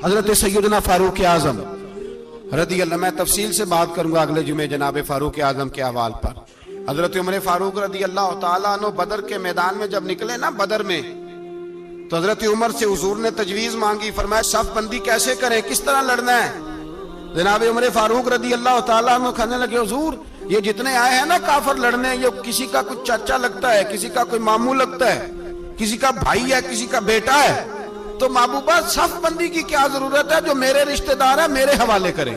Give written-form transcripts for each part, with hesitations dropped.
हजरत सैयदना फारूक आजम रदी अल्लाह, मैं तफसील से बात करूंगा अगले जुमे जनाब फारूक आजम के हवाल पर। हजरत उमर फारूक रदी अल्लाह तआला अन्हु बदर के मैदान में जब निकले ना बदर में, तो हजरत उमर से हुजूर ने तजवीज मांगी, फरमाया सफ बंदी कैसे करें, किस तरह लड़ना है। जनाब उमर फारूक रदी अल्लाह तआला अन्हु कहने लगे, हुजूर ये जितने आए हैं ना काफिर लड़ने, ये किसी का कुछ चाचा लगता है, किसी का कोई मामू लगता है, किसी का भाई है, किसी का बेटा है, तो महबूबा सफ बंदी की क्या जरूरत है, जो मेरे रिश्तेदार है मेरे हवाले करें,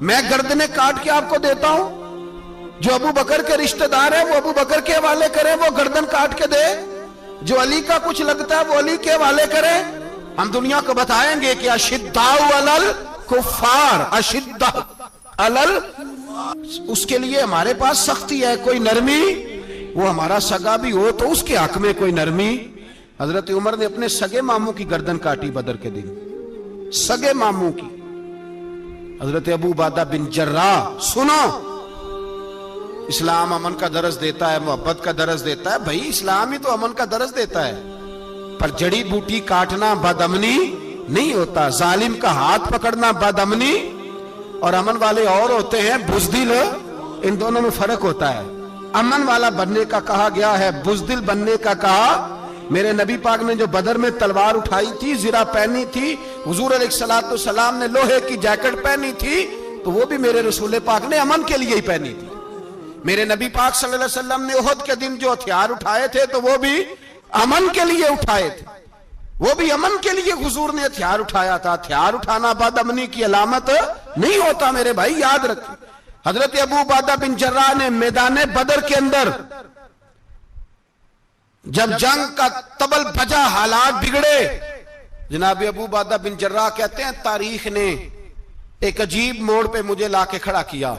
मैं गर्दनें काट के आपको देता हूं। जो अबू बकर के रिश्तेदार है वो अबू बकर के हवाले करें, वो गर्दन काट के दे। जो अली का कुछ लगता है वो अली के हवाले करें। हम दुनिया को बताएंगे कि अशिद्दाउ अलल कुफ्फार, अशिद्दा अलल, उसके लिए हमारे पास सख्ती है, कोई नरमी। वो हमारा सगा भी हो तो उसके हक में कोई नरमी। हजरत उमर ने अपने सगे मामू की गर्दन काटी बदर के दिन, सगे मामू की। हजरत अबू उबादा बिन जर्राह, सुनो, इस्लाम अमन का दरस देता है, मोहब्बत का दरस देता है। भाई इस्लाम ही तो अमन का दरस देता है, पर जड़ी बूटी काटना बदअमनी नहीं होता। जालिम का हाथ पकड़ना बदअमनी, और अमन वाले और होते हैं बुज़दिल, इन दोनों में फर्क होता है। अमन वाला बनने का कहा गया है, बुज़दिल बनने का कहा। मेरे नबी पाक ने जो बदर में तलवार उठाई थी, जिरा पहनी थी, हुजूर अलैहिस्सलातु सलाम ने लोहे की जैकेट पहनी थी, तो वो भी मेरे रसूल पाक ने अमन के लिए ही पहनी थी। मेरे नबी पाक सल्लल्लाहु अलैहि वसल्लम ने उहद के दिन जो हथियार उठाए थे, तो वो भी अमन के लिए उठाए थे, वो भी अमन के लिए हुजूर ने हथियार उठाया था। हथियार उठाना बदअमनी की अलामत नहीं होता मेरे भाई, याद रखें। हजरत अबू उबादा बिन जर्राह ने मैदान बदर के अंदर जब जंग का तबल बजा, हालात बिगड़े, जनाब अबू उबादा बिन जर्राह कहते हैं तारीख ने एक अजीब मोड़ पे मुझे लाके खड़ा किया।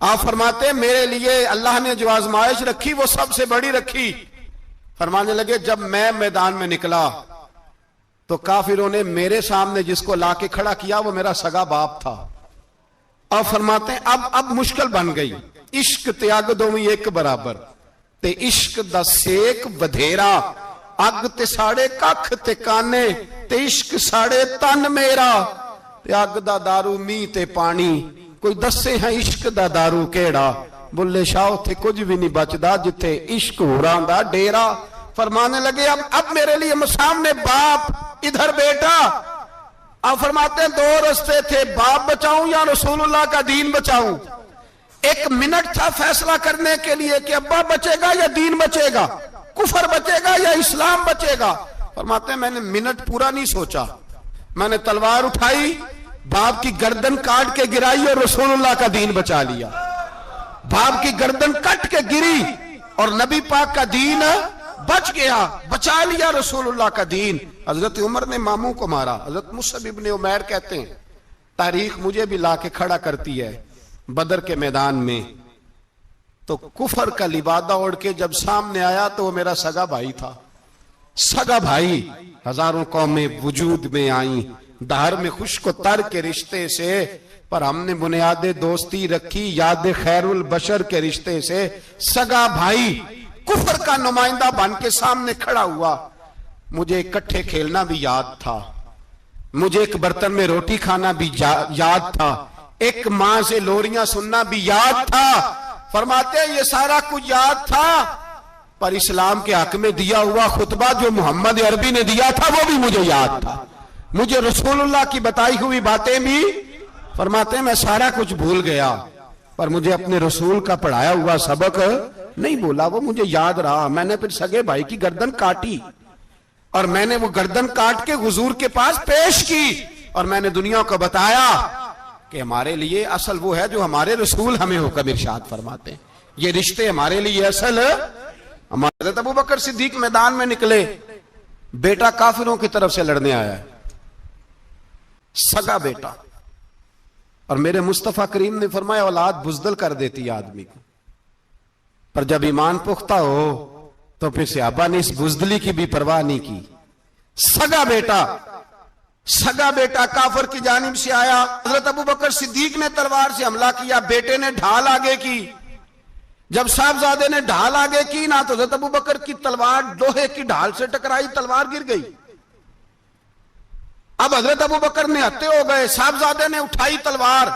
आप फरमाते मेरे लिए अल्लाह ने जो आजमाइश रखी वो सबसे बड़ी रखी। फरमाने लगे जब मैं मैदान में निकला तो काफिरों ने मेरे सामने जिसको लाके खड़ा किया वो मेरा सगा बाप था। अब फरमाते हैं अब मुश्किल बन गई। इश्क त्याग दोवी एक बराबर, ते इश्क दा सेक बधेरा, अग ते साड़े कख ते काने, ते इश्क साड़े तन मेरा, ते अग दा दारू मीं ते पानी, कोई दसे है इश्क दा दारू केड़ा। बुल्ले शाह उथे कुछ भी नहीं बचदा जिथे इश्क होरां दा डेरा। फरमाने लगे अब मेरे लिए सामने बाप, इधर बेटा। अब फरमाते हैं दो रास्ते थे, बाप बचाऊं या रसूलुल्लाह का दीन बचाऊं। एक मिनट था फैसला करने के लिए कि अब्बा बचेगा या दीन बचेगा, कुफर बचेगा या इस्लाम बचेगा। फरमाते हैं मैंने मिनट पूरा नहीं सोचा, मैंने तलवार उठाई, बाप की गर्दन काट के गिराई और रसूलुल्लाह का दीन बचा लिया। बाप की गर्दन कट के गिरी और नबी पाक का दीन बच गया, बचा लिया रसूलुल्लाह का दीन। हजरत उमर ने मामू को मारा। हजरत मुसअब इब्न उमैर कहते हैं तारीख मुझे भी लाके खड़ा करती है बदर के मैदान में, तो कुफर का लिबादा ओढ़ के जब सामने आया तो वो मेरा सगा भाई था। सगा भाई, हजारों कौमें वजूद में आई दहर में खुश्क तर के रिश्ते से, पर हमने बुनियादे दोस्ती रखी याद खैरुल बशर के रिश्ते से। सगा भाई कुफर का नुमाइंदा बन के सामने खड़ा हुआ। मुझे इकट्ठे खेलना भी याद था, मुझे एक बर्तन में रोटी खाना भी याद था, एक मां से लोरियां सुनना भी याद था। फरमाते हैं ये सारा कुछ याद था, पर इस्लाम के हक में दिया हुआ खुतबा जो मोहम्मद अरबी ने दिया था वो भी मुझे याद था। मुझे रसूलुल्लाह की बताई हुई बातें भी, फरमाते हैं मैं सारा कुछ भूल गया, पर मुझे अपने रसूल का पढ़ाया हुआ सबक नहीं भूला, वो मुझे याद रहा। मैंने फिर सगे भाई की गर्दन काटी और मैंने वो गर्दन काट के हुजूर के पास पेश की, और मैंने दुनिया को बताया कि हमारे लिए असल वो है जो हमारे रसूल हमें हुक्म इरशाद फरमाते हैं। ये रिश्ते हमारे लिए असल। हमारे अबू बकर सिद्दीक मैदान में निकले, बेटा काफिरों की तरफ से लड़ने आया है, सगा बेटा, और मेरे मुस्तफा करीम ने फरमाया औलाद बुज़दिल कर देती है आदमी को, पर जब ईमान पुख्ता हो तो फिर सहाबा ने इस बुज़दिली की भी परवाह नहीं की। सगा बेटा काफिर की जानिब से आया। हजरत अबू बकर सिद्दीक ने तलवार से हमला किया, बेटे ने ढाल आगे की। जब साहबजादे ने ढाल आगे की ना, तो हजरत अबू बकर की तलवार लोहे की ढाल से टकराई, तलवार गिर गई। अब हजरत अबू बकर निहत्ते हो गए, साहबजादे ने उठाई तलवार।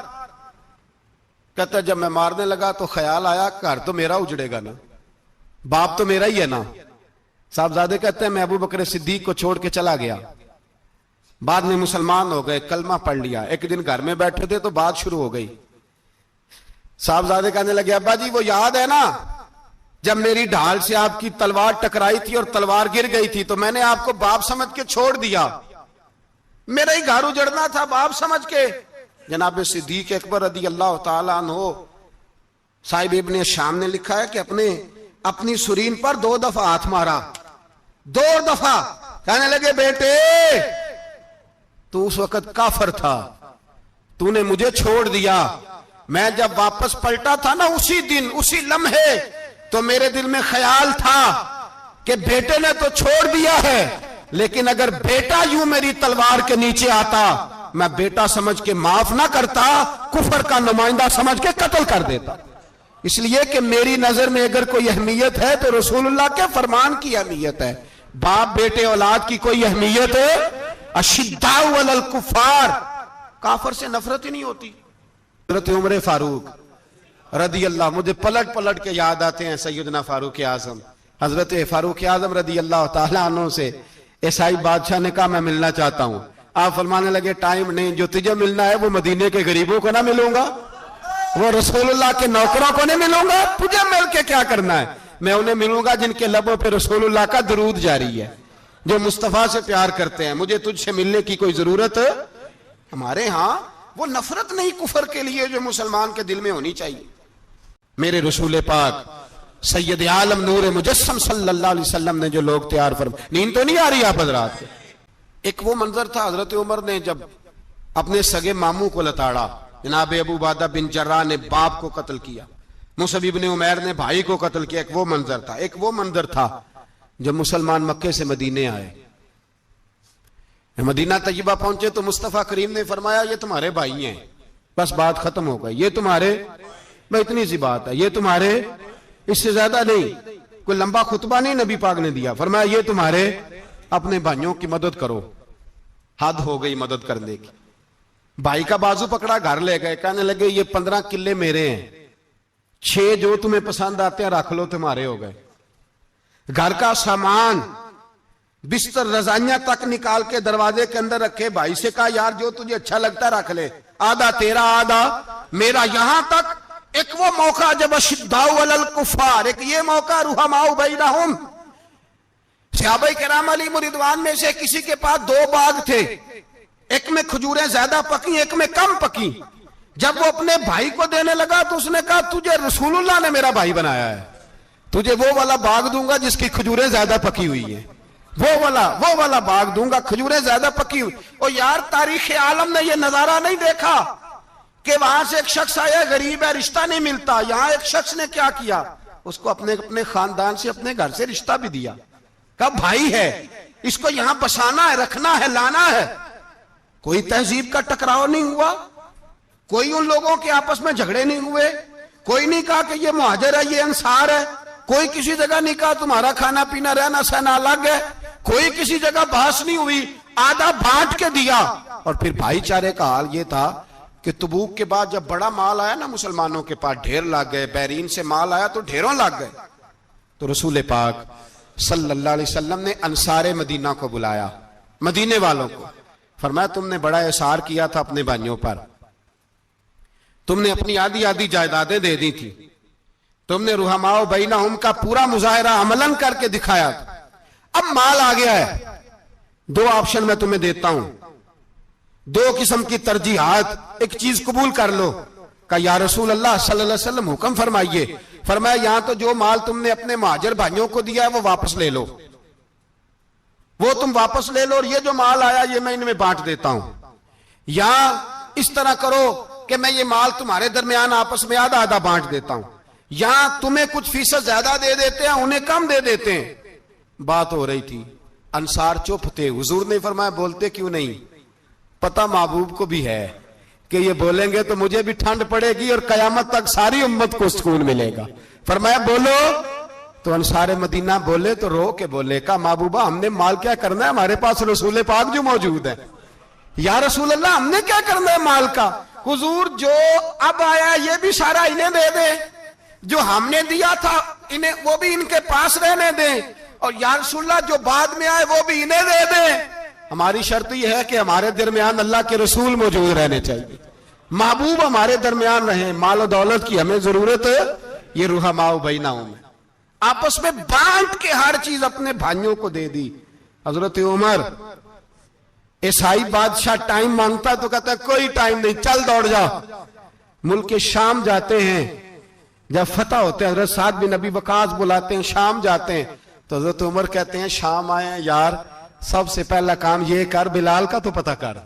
कहता जब मैं मारने लगा तो ख्याल आया घर तो मेरा उजड़ेगा ना, बाप तो मेरा ही है ना। साहबजादे कहते हैं मैं अबू बकर सिद्दीक को छोड़ के चला गया। बाद में मुसलमान हो गए, कलमा पढ़ लिया। एक दिन घर में बैठे थे तो बात शुरू हो गई। साहबजादे कहने लगे अब्बा जी वो याद है ना जब मेरी ढाल से आपकी तलवार टकराई थी और तलवार गिर गई थी तो मैंने आपको बाप समझ के छोड़ दिया, मेरा ही घर उजड़ना था बाप समझ के। जनाब सिद्दीक अकबर रदी अल्लाह ताला अन्हो साहिब इब्ने शाम ने लिखा है कि अपनी सुरीन पर 2 दफा हाथ मारा, 2 दफा। कहने लगे बेटे तू उस वक्त काफर था, तूने मुझे छोड़ दिया। मैं जब वापस पलटा था ना उसी दिन उसी लम्हे तो मेरे दिल में ख्याल था कि बेटे ने तो छोड़ दिया है, लेकिन अगर बेटा यूं मेरी तलवार के नीचे आता मैं बेटा समझ के माफ ना करता, कुफर का नुमाइंदा समझ के कत्ल कर देता। इसलिए कि मेरी नजर में अगर कोई अहमियत है तो रसूलुल्लाह के फरमान की अहमियत है। बाप बेटे औलाद की कोई अहमियत है? अशिद्दाउ अलल कुफार, काफर से नफरत ही नहीं होती। हजरत उमर फारूक रदी अल्लाह, मुझे पलट पलट के याद आते हैं सैयदना फारूक आजम। हजरत फारूक आजम रदी अल्लाह तआला अन्हु से ईसाई बादशाह ने कहा मैं मिलना चाहता हूं। आप फरमाने लगे टाइम नहीं, जो तुझे मिलना है वो मदीने के गरीबों को ना मिलूंगा, वो रसूलुल्लाह के नौकरों को नहीं मिलूंगा, तुझे मिल के क्या करना है? मैं उन्हें मिलूंगा जिनके लबों पे रसूलुल्लाह का दुरूद जारी है, जो मुस्तफा से प्यार करते हैं। मुझे तुझसे मिलने की कोई जरूरत हमारे यहां वो नफरत नहीं कुफर के लिए जो मुसलमान के दिल में होनी चाहिए। मेरे रसूल पाक सैयद आलम नूर मुजस्सम सल्लल्लाहु अलैहि वसल्लम ने जो लोग तैयार फरमा, नींद तो नहीं आ रही आप हजरात को? एक वो मंजर था हजरत उमर ने जब अपने सगे मामू को लताड़ा, जनाब अबू उबादा बिन जर्राह ने बाप को कत्ल किया, मुसअब इब्न उमैर ने भाई को कत्ल किया। एक वो मंजर था। एक वो मंजर था जब मुसलमान मक्के से मदीने आए, मदीना तैयबा पहुंचे तो मुस्तफा करीम ने फरमाया ये तुम्हारे भाई हैं, बस बात खत्म हो गई। ये तुम्हारे, भाई इतनी सी बात है, ये तुम्हारे, इससे ज्यादा नहीं। कोई लंबा खुतबा नहीं नबी पाक ने दिया। फरमाया ये तुम्हारे, अपने भाइयों की मदद करो। हद हो गई मदद करने की। भाई का बाजू पकड़ा, घर ले गए, कहने लगे ये 15 किले मेरे हैं, 6 जो तुम्हें पसंद आते हैं रख लो, तुम्हारे हो गए। घर का सामान बिस्तर रजाइयां तक निकाल के दरवाजे के अंदर रखे। भाई से कहा यार जो तुझे अच्छा लगता है रख ले, आधा तेरा आधा मेरा। यहां तक एक वो मौका जब अशिद्दाउ अलल कुफार, एक ये मौका रुहमाउ बैनहुम। सहाबाए किराम अलैहिम रिदवान में से किसी के पास 2 बाग थे, एक में खजूरें ज्यादा पकी, एक में कम पकी। जब वो अपने भाई को देने लगा तो उसने कहा तुझे रसूलुल्लाह ने मेरा भाई बनाया है, तुझे वो वाला बाग दूंगा जिसकी खजूरें ज्यादा पकी हुई है, वो वाला बाग दूंगा, खजूरें ज्यादा पकी हुई। और यार तारीख आलम ने ये नजारा नहीं देखा कि वहां से एक शख्स आया गरीब है, रिश्ता नहीं मिलता। यहां एक शख्स ने क्या किया, उसको अपने खानदान से, अपने घर से रिश्ता भी दिया। कहा भाई है, इसको यहां बसाना है, रखना है, लाना है। कोई तहजीब का टकराव नहीं हुआ, कोई उन लोगों के आपस में झगड़े नहीं हुए, कोई नहीं कहा कि ये मुहाजिर है, ये अंसार है, कोई किसी जगह नहीं कहा तुम्हारा खाना पीना रहना सहना अलग है, कोई किसी जगह बहस नहीं हुई, आधा बांट के दिया। और फिर भाईचारे का हाल ये था कि तबूक के बाद जब बड़ा माल आया ना मुसलमानों के पास, ढेर लग गए, बैरीन से माल आया तो ढेरों लग गए। तो रसूल पाक सल्लल्लाहु अलैहि वसल्लम ने अंसारे मदीना को बुलाया, मदीने वालों को। फरमाया तुमने बड़ा एहसार किया था अपने भाइयों पर, तुमने अपनी आधी आधी जायदादें दे दी थी, तुमने रुहमाओ बैनहुम का पूरा मुजाहिरा अमलन करके दिखाया था। अब माल आ गया है, 2 ऑप्शन मैं तुम्हें देता हूं, 2 किस्म की तरजीहात, एक चीज कबूल कर लो। का या रसूल अल्लाह सल्लल्लाहु अलैहि वसल्लम हुक्म फरमाइए। फरमाया यहां तो जो माल तुमने अपने महाजिर भाइयों को दिया है वो वापस ले लो, वो तुम वापस ले लो, और ये जो माल आया ये मैं इनमें बांट देता हूं। या इस तरह करो कि मैं ये माल तुम्हारे दरमियान आपस में आधा आधा बांट देता हूं, या तुम्हें कुछ फीसद ज्यादा दे देते हैं, उन्हें कम दे देते हैं। बात हो रही थी, अंसार चुप थे। हुजूर ने फरमाया बोलते क्यों नहीं, पता महबूब को भी है कि ये बोलेंगे तो मुझे भी ठंड पड़ेगी और कयामत तक सारी उम्मत को सुकून मिलेगा। फरमाया बोलो। तो अंसारे मदीना बोले तो रो के बोले, का महबूबा हमने माल क्या करना है, हमारे पास रसूल पाक जो मौजूद है, या रसूल अल्लाह हमने क्या करना है माल का? हुजूर जो अब आया ये भी सारा इन्हें दे दे, जो हमने दिया था इन्हें वो भी इनके पास रहने दें, और या रसूल अल्लाह जो बाद में आए वो भी इन्हें दे दें। हमारी शर्त यह है कि हमारे दरमियान अल्लाह के रसूल मौजूद रहने चाहिए, महबूब हमारे दरमियान रहे। माल और दौलत की हमें जरूरत है, ये रुहमाओ बैनाहुम में आपस में बांट के हर चीज अपने भाइयों को दे दी। हजरत उमर, ईसाई बादशाह टाइम मांगता तो कहता है कोई टाइम नहीं, चल दौड़ जाओ। मुल्क के शाम जाते हैं, जब फतह होते हैं हजरत साद बिन नबी वकास बुलाते हैं, शाम जाते हैं तो हजरत उमर कहते हैं शाम आए यार, सबसे पहला काम ये कर, बिलाल का तो पता कर।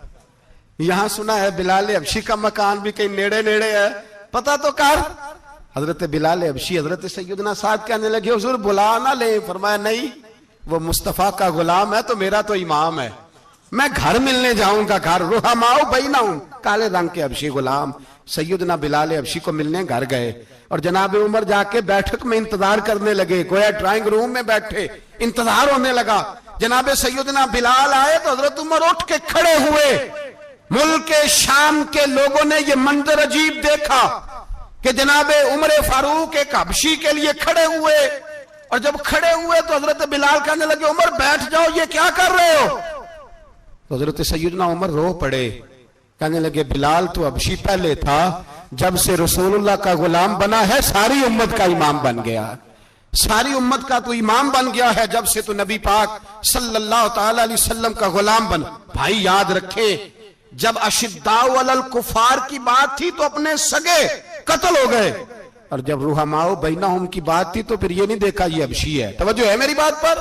यहां सुना है बिलाल हबशी का मकान भी कहीं नेड़े नेड़े है, पता तो कर। हजरत बिलाल हबशी हजरत सैयदना साद कहने लगे हुजूर बुला ना ले। फरमाया नहीं, वो मुस्तफा का गुलाम है तो मेरा तो इमाम है, मैं घर मिलने जाऊंगा। घर रुहमाओ बैनाहुम, काले रंग के हबशी गुलाम सैयदना बिलाल हबशी को मिलने घर गए, और जनाब उमर जाके बैठक में इंतजार करने लगे, गोया ड्राइंग रूम में बैठे इंतजार होने लगा। जनाब सैयदना बिलाल आए तो हजरत उमर उठ के खड़े हुए। मुल्क के शाम के लोगों ने यह मंजर अजीब देखा कि जनाब उमर फारूक एक हबशी के लिए खड़े हुए, और जब खड़े हुए तो हजरत बिलाल कहने लगे उमर बैठ जाओ, ये क्या कर रहे हो? तो हजरत सैयदना उमर रो पड़े, कहने लगे बिलाल तो हबशी पहले था, जब से रसूलुल्लाह का गुलाम बना है सारी उम्मत का इमाम बन गया, सारी उम्मत का तो इमाम बन गया है जब से तो नबी पाक सल्लल्लाहु ताला अलैहि वसल्लम का गुलाम बन। भाई याद रखे, जब अशिद्दाउ अलल कुफार की बात थी तो अपने सगे कत्ल हो गए, और जब रुहमाओ बैनाहुम की बात थी तो फिर ये नहीं देखा ये हबशी है। तवज्जो है मेरी बात पर?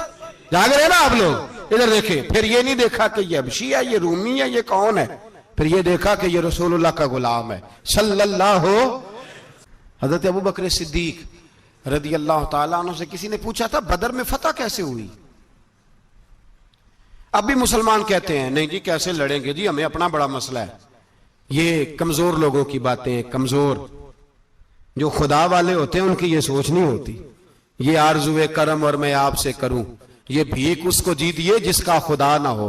जाग रहे ना आप लोग? इधर देखे, फिर ये नहीं देखा कि ये हबशी है, ये रूमी है, ये कौन है, फिर ये देखा कि ये रसूलुल्लाह का गुलाम है सल्लल्लाहु। हजरत अबू बकर सिद्दीक रदी अल्लाह ताला अन्हु से किसी ने पूछा था बदर में फतह कैसे हुई? अब भी मुसलमान कहते हैं नहीं जी कैसे लड़ेंगे जी, हमें अपना बड़ा मसला है। ये कमजोर लोगों की बातें, कमजोर जो खुदा वाले होते हैं उनकी ये सोच नहीं होती। ये आरज़ुए करम और मैं आपसे करूं, ये भीख उसको जीतिए जिसका खुदा ना हो।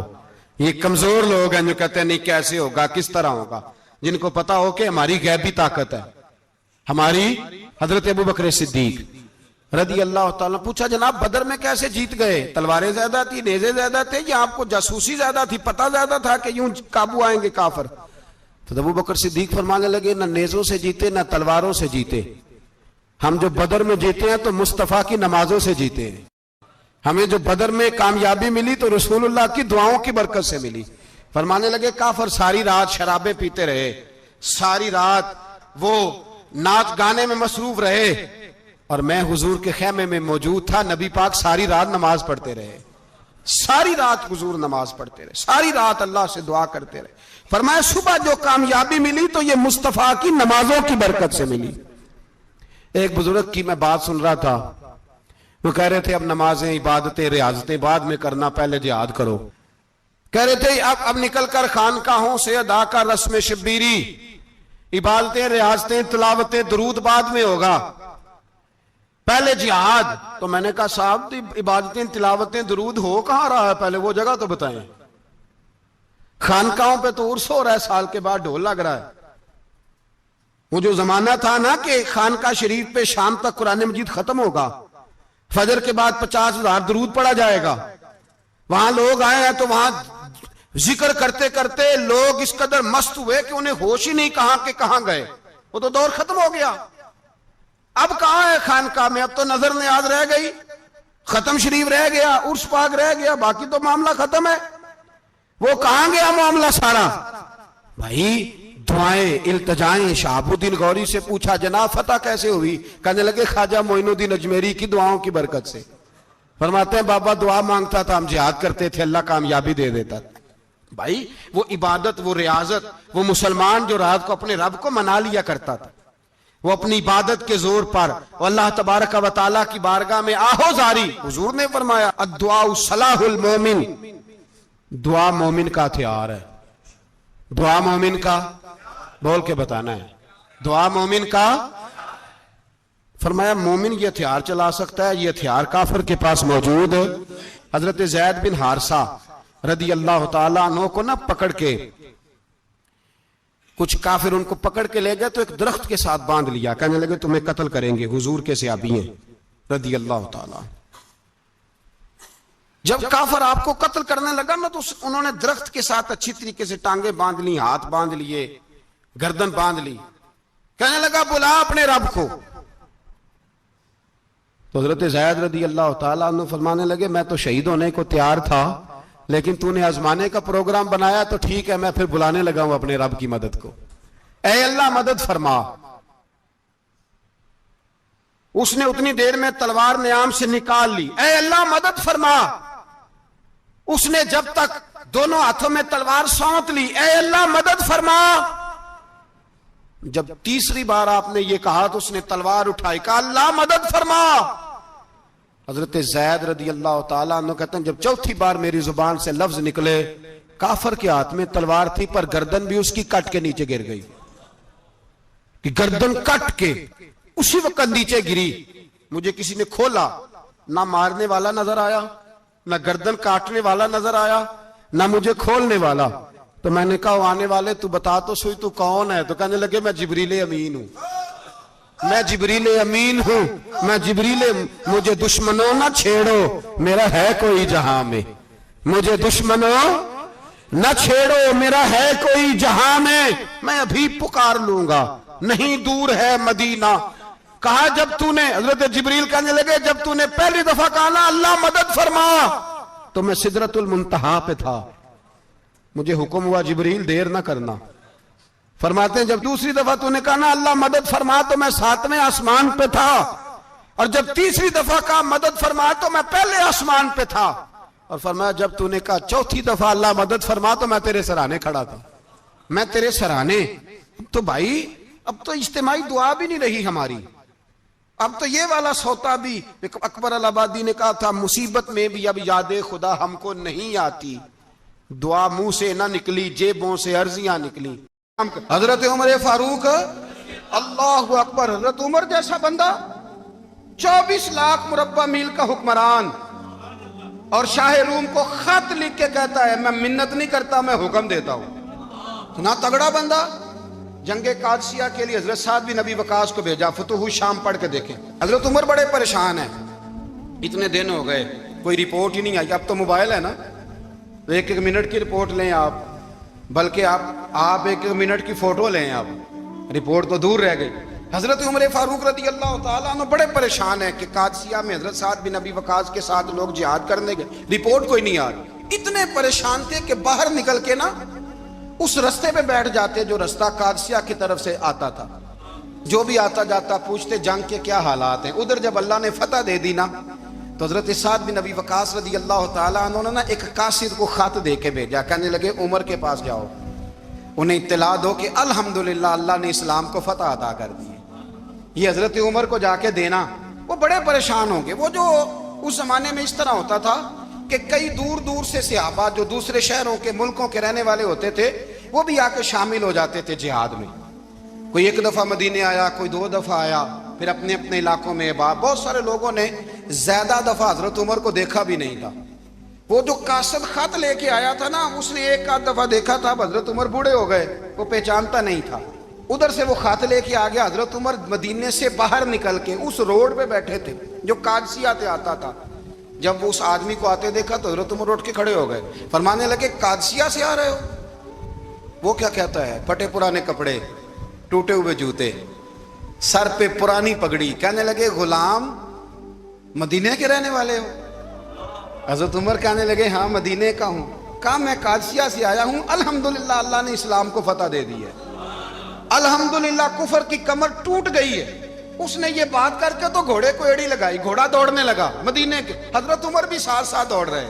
ये कमजोर लोग हैं जो कहते हैं नहीं कैसे होगा, किस तरह होगा, जिनको पता हो कि हमारी गैबी ताकत है हमारी। हजरत अबू बकर सिद्दीक रदी अल्लाह ताला पूछा जनाब बदर में कैसे जीत गए? तलवारें ज्यादा थी, नेज़े ज्यादा थे, या आपको जासूसी ज्यादा थी, पता ज्यादा था कि यूं काबू आएंगे काफिर? तो अबू बकर सिद्दीक फरमाने लगे ना नेज़ों से जीते ना तलवारों से जीते, हम जो बदर में जीते हैं तो मुस्तफा की नमाजों से जीते हैं। हमें जो बदर में कामयाबी मिली तो रसूलुल्लाह की दुआओं की बरकत से मिली। फरमाने लगे काफिर सारी रात शराबे पीते रहे, सारी रात वो नाच गाने में मसरूफ रहे, और मैं हुजूर के खेमे में मौजूद था, नबी पाक सारी रात नमाज पढ़ते रहे, सारी रात हुजूर नमाज पढ़ते रहे, सारी रात अल्लाह से दुआ करते रहे। फरमाया सुबह जो कामयाबी मिली तो ये मुस्तफा की नमाजों की बरकत से मिली। एक बुजुर्ग की मैं बात सुन रहा था, वो कह रहे थे अब नमाजें इबादतें रियाजतें बाद में करना, पहले जिहाद करो। कह रहे थे अब निकल कर खानकाहों से अदा कर रस्म शब्बीरी, इबादतें रियाजतें तिलावतें दरूद बाद में होगा, पहले जिहाद। तो मैंने कहा साहब इबादतें तिलावतें दरूद हो कहां रहा है, पहले वो जगह तो बताएं। खानकाहों पे तो उर्स हो रहा है, साल के बाद ढोल लग रहा है। वो जो जमाना था ना कि खानका शरीफ पे शाम तक कुरान मजीद खत्म होगा, फजर के बाद 50,000 दरूद पढ़ा जाएगा, वहां लोग आए हैं तो वहां जिक्र करते करते लोग इस कदर मस्त हुए कि उन्हें होश ही नहीं कहां के कहां गए। वो तो दौर खत्म हो गया। अब कहां है खानका में? अब तो नजर नियाज रह गई, खत्म शरीफ रह गया, उर्स पाक रह गया, बाकी तो मामला खत्म है। वो कहां गया मामला सारा? भाई दुआएं इल्तजाएं। शहाबुद्दीन गौरी से पूछा जनाब फतह कैसे हुई? कहने लगे ख्वाजा मोइनुद्दीन अजमेरी की दुआओं की बरकत से। फरमाते हैं बाबा दुआ मांगता था, हम जिहाद करते थे, अल्लाह कामयाबी दे देता था। भाई वो इबादत, वो रियाजत, वो मुसलमान जो रात को अपने रब को मना लिया करता था, वो अपनी इबादत के जोर पर अल्लाह तबारक व तआला की बारगाह में आहो जारी। हुजूर ने फरमाया अद्दुआ सलाहुल मोमिन, दुआ मोमिन का हथियार है। दुआ मोमिन का, बोल के बताना है, दुआ मोमिन का। फरमाया मोमिन ये हथियार चला सकता है, ये हथियार काफिर के पास मौजूद है। हजरत ज़ैद बिन हारसा रदी अल्लाह ताला अन्हु को ना पकड़ के कुछ काफिर उनको पकड़ के ले गए तो एक दरख्त के साथ बांध लिया, कहने लगे तुम्हें कत्ल करेंगे, हुजूर के सहाबी हैं रदी अल्लाह ताला। जब काफिर आपको कत्ल करने लगा ना तो उन्होंने दरख्त के साथ अच्छी तरीके से टांगे बांध ली, हाथ बांध लिए, गर्दन बांध ली। कहने लगा बुला अपने रब को। तो हजरत ज़ैद रदी अल्लाह ताला अन्हु फरमाने लगे मैं तो शहीद होने को तैयार था, लेकिन तूने आजमाने का प्रोग्राम बनाया तो ठीक है, मैं फिर बुलाने लगा हूं अपने रब की मदद को। ऐ अल्लाह मदद फरमा। उसने उतनी देर में तलवार नियाम से निकाल ली। ऐ अल्लाह मदद फरमा। उसने जब तक दोनों हाथों में तलवार सौंप ली, ऐ अल्लाह मदद फरमा। जब तीसरी बार आपने ये कहा तो उसने तलवार उठाई, कहा अल्लाह मदद फरमा। हजरत ज़ैद रदी अल्लाह ताला अन्हु कहते हैं जब चौथी बार मेरी जुबान से लफ्ज निकले, काफर के हाथ में तलवार थी पर गर्दन भी उसकी कट के नीचे गिर गई, कि गर्दन कट के उसी वक्त नीचे गिरी। मुझे किसी ने खोला, ना मारने वाला नजर आया, ना गर्दन काटने वाला नजर आया, ना मुझे खोलने वाला। तो मैंने कहा आने वाले तू बता तो सोई तू कौन है? तो कहने लगे मैं जिब्रील अमीन हूं, मैं जिब्रील अमीन हूं, मैं जिब्रील, मुझे दुश्मनों ना छेड़ो, मेरा है कोई जहां में, मुझे दुश्मनों न छेड़ो, मेरा है कोई जहां में, मैं अभी पुकार लूंगा, नहीं दूर है मदीना। कहा जब तूने, हजरत जिब्रील कहने लगे जब तूने पहली दफा कहा ना अल्लाह मदद फरमा, तो मैं सिदरतुल मुंतहा पे था, मुझे हुक्म हुआ जिब्रील देर ना करना। फरमाते हैं जब दूसरी दफा तूने कहा ना अल्लाह मदद फरमा तो मैं 7वें आसमान पे था, और जब तीसरी दफा कहा मदद फरमा तो मैं पहले आसमान पे था, और फरमाया जब तूने कहा चौथी दफा अल्लाह मदद फरमा तो मैं तेरे सराहने खड़ा था, मैं तेरे सराहने। तो भाई अब तो इज्तिमाई दुआ भी नहीं रही हमारी, अब तो ये वाला सौता भी। अकबर अल आबादी ने कहा था मुसीबत में भी अब याद खुदा हमको नहीं आती, दुआ मुंह से ना निकली जेबों से अर्जियां निकली। हजरत उमर फारूक अल्लाह अकबर, हजरत उमर जैसा बंदा 24 लाख मुरब्बा मील का हुक्मरान, और शाह रूम को खत लिख के कहता है मैं मिन्नत नहीं करता मैं हुक्म देता हूं। ना तगड़ा बंदा। जंगे कादसिया के लिए हजरत साद बिन नबी वकास को भेजा, फतुह शाम पढ़ के देखें। हजरत उमर बड़े परेशान है, इतने दिन हो गए कोई रिपोर्ट ही नहीं आई। अब तो मोबाइल है ना, एक एक मिनट की रिपोर्ट लें आप, बल्कि आप एक एक मिनट की फोटो लें आप, रिपोर्ट तो दूर रह गई। हजरत उमर फारूक रदी अल्लाह ताला अन्हु बड़े परेशान है कि कादसिया में हजरत साद बिन नबी वकास के साथ लोग जिहाद करने गए, रिपोर्ट कोई नहीं आ रही। इतने परेशान थे कि बाहर निकल के ना उस रास्ते पे बैठ जाते जो रास्ता कादसिया की तरफ से आता था। जो भी आता जाता पूछते जंग के क्या हालात हैं। उधर जब अल्लाह ने फतह दे दी ना तो हजरत साद बिन नबी वकास रदी अल्लाह ताला अन्हु ना एक कासिद को खत दे के भेजा, कहने लगे उमर के पास जाओ, उन्हें इत्तला दो कि अल्हम्दुलिल्लाह अल्लाह ने इस्लाम को फतह अता कर दी। ये हजरत उमर को जाके देना। वो बड़े परेशान होंगे। वो जो उस जमाने में इस तरह होता था कि कई दूर दूर से सहाबा जो दूसरे शहरों के मुल्कों के रहने वाले होते थे वो भी आके शामिल हो जाते थे जिहाद में। कोई एक दफा मदीने आया, कोई 2 दफा आया, फिर अपने अपने इलाकों में। बहुत सारे लोगों ने ज्यादा दफा हजरत उमर को देखा भी नहीं था। वो जो कासद खत लेके आया था ना, उसने एक आध दफा देखा था, हजरत उमर बूढ़े हो गए, वो पहचानता नहीं था। उधर से वो खत लेके आ गया। हजरत उमर मदीने से बाहर निकल के उस रोड पे बैठे थे जो कादसिया से आता था। जब वो उस आदमी को आते देखा तो हजरत उमर उठ के खड़े हो गए, फरमाने लगे कादसिया से आ रहे हो? वो क्या कहता है, फटे पुराने कपड़े, टूटे हुए जूते, सर पे पुरानी पगड़ी। कहने लगे गुलाम मदीने के रहने वाले हो? हजरत उमर कहने लगे हाँ मदीने का हूं। कहा मैं कादसिया से आया हूं, अल्हम्दुलिल्लाह अल्लाह ने इस्लाम को फतह दे दी है, अल्हम्दुलिल्लाह कुफर की कमर टूट गई है। उसने ये बात करके तो घोड़े को एड़ी लगाई, घोड़ा दौड़ने लगा मदीने के। हजरत उमर भी साथ साथ दौड़ रहे।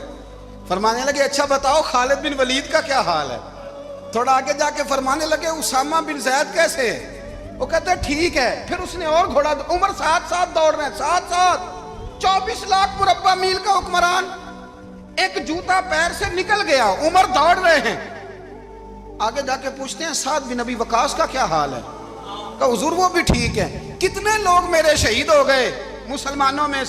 फरमाने लगे अच्छा बताओ खालिद बिन वलीद का क्या हाल है? थोड़ा आगे जाके फरमाने लगे उसामा बिन ज़ैद कैसे है? वो कहते ठीक है। फिर उसने और घोड़ा, उमर साथ साथ दौड़ रहे हैं, साथ साथ। 24 लाख मुरब्बा मील का हुक्मरान, एक जूता पैर से निकल गया, उमर दौड़ रहे हैं। आगे जाके पूछते हैं साद बिन नबी वकास का क्या हाल है? कहा हुजूर वो भी ठीक है। कितने लोग मेरे शहीद हो गए मुसलमानों में।